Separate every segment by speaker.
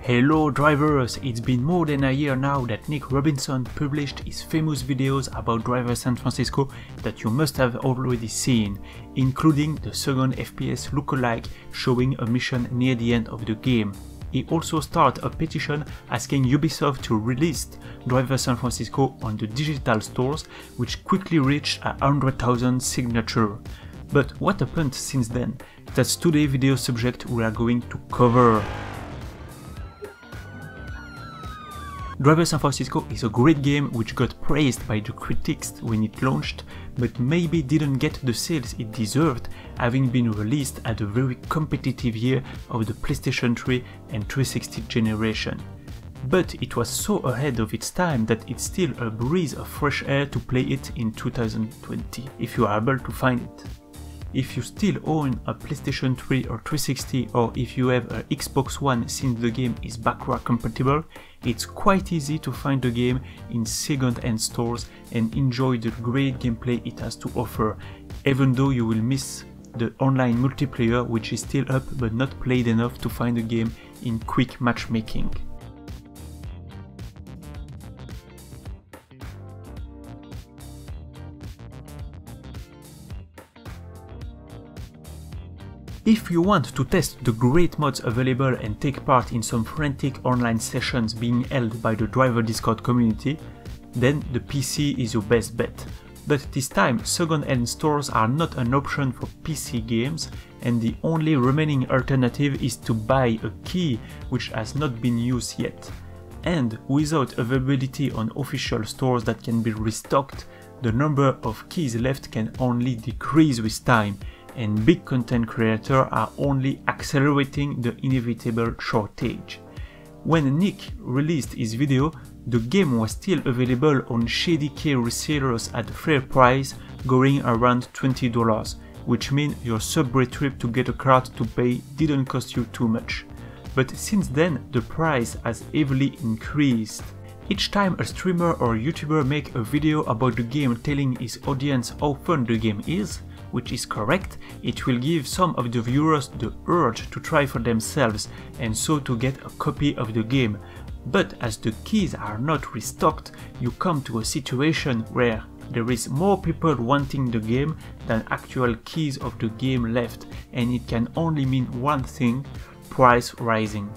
Speaker 1: Hello drivers, it's been more than a year now that Nick Robinson published his famous videos about Driver San Francisco that you must have already seen, including the second FPS lookalike showing a mission near the end of the game. He also started a petition asking Ubisoft to release Driver San Francisco on the digital stores, which quickly reached 100,000 signatures. But what happened since then? That's today's video subject we are going to cover. Driver San Francisco is a great game which got praised by the critics when it launched, but maybe didn't get the sales it deserved, having been released at a very competitive year of the PlayStation 3 and 360 generation. But it was so ahead of its time that it's still a breeze of fresh air to play it in 2020, if you are able to find it. If you still own a PlayStation 3 or 360, or if you have an Xbox One since the game is backward compatible, it's quite easy to find the game in second-hand stores and enjoy the great gameplay it has to offer, even though you will miss the online multiplayer, which is still up but not played enough to find the game in quick matchmaking. If you want to test the great mods available and take part in some frantic online sessions being held by the Driver Discord community, then the PC is your best bet. But this time, second-hand stores are not an option for PC games, and the only remaining alternative is to buy a key which has not been used yet. And without availability on official stores that can be restocked, the number of keys left can only decrease with time, and big content creators are only accelerating the inevitable shortage. When Nick released his video, the game was still available on shady key resellers at a fair price, going around $20, which means your subway trip to get a card to pay didn't cost you too much. But since then, the price has heavily increased. Each time a streamer or YouTuber makes a video about the game telling his audience how fun the game is, which is correct, it will give some of the viewers the urge to try for themselves and so to get a copy of the game. But as the keys are not restocked, you come to a situation where there is more people wanting the game than actual keys of the game left, and it can only mean one thing: price rising.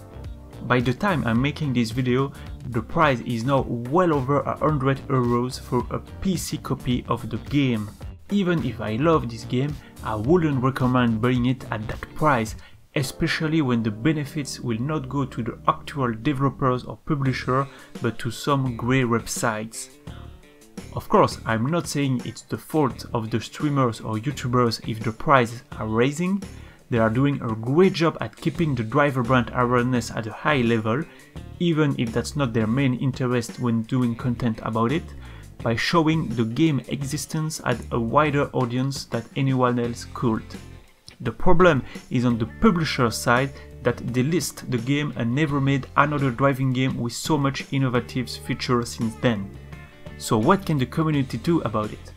Speaker 1: By the time I'm making this video, the price is now well over €100 for a PC copy of the game. Even if I love this game, I wouldn't recommend buying it at that price, especially when the benefits will not go to the actual developers or publisher, but to some grey websites. Of course, I'm not saying it's the fault of the streamers or YouTubers if the prices are rising. They are doing a great job at keeping the driver brand awareness at a high level, even if that's not their main interest when doing content about it, by showing the game existence at a wider audience than anyone else could. The problem is on the publisher side, that they list the game and never made another driving game with so much innovative features since then. So what can the community do about it?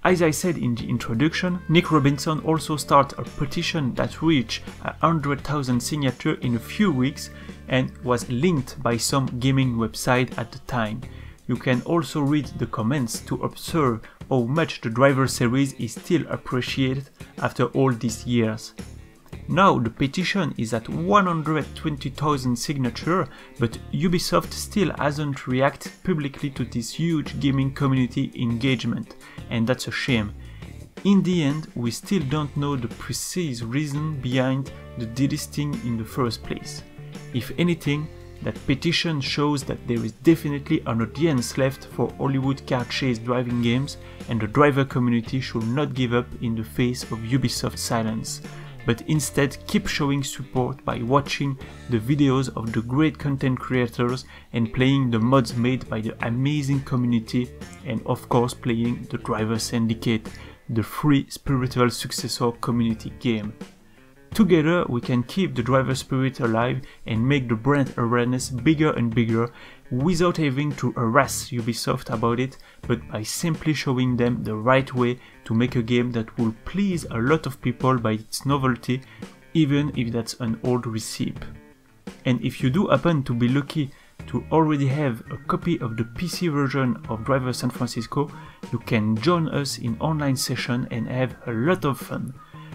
Speaker 1: As I said in the introduction, Nick Robinson also started a petition that reached 100,000 signatures in a few weeks and was linked by some gaming website at the time. You can also read the comments to observe how much the Driver series is still appreciated after all these years. Now the petition is at 120,000 signatures, but Ubisoft still hasn't reacted publicly to this huge gaming community engagement, and that's a shame. In the end, we still don't know the precise reason behind the delisting in the first place. If anything, that petition shows that there is definitely an audience left for Hollywood car chase driving games, and the driver community should not give up in the face of Ubisoft's silence, but instead keep showing support by watching the videos of the great content creators and playing the mods made by the amazing community, and of course playing the Driver Syndicate, the free spiritual successor community game. Together we can keep the driver spirit alive and make the brand awareness bigger and bigger without having to harass Ubisoft about it, but by simply showing them the right way to make a game that will please a lot of people by its novelty, even if that's an old recipe. And if you do happen to be lucky to already have a copy of the PC version of Driver San Francisco, you can join us in online session and have a lot of fun.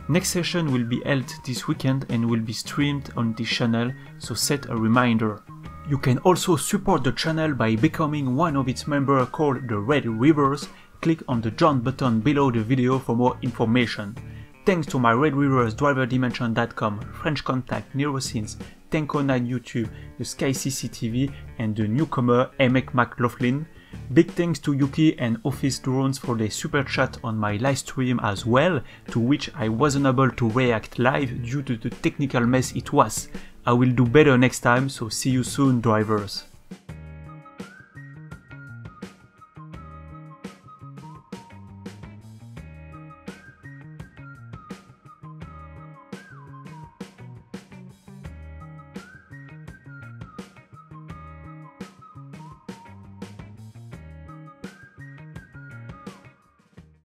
Speaker 1: Next session will be held this weekend and will be streamed on this channel, so set a reminder. You can also support the channel by becoming one of its members called the Red Rivers. Click on the join button below the video for more information. Thanks to my Red Rivers, driverdimension.com, French Contact, Neurosins, Tenko9 YouTube, the Sky CCTV and the newcomer Emek McLaughlin. Big thanks to Yuki and Office Drones for their super chat on my live stream as well, to which I wasn't able to react live due to the technical mess it was. I will do better next time, so see you soon, drivers.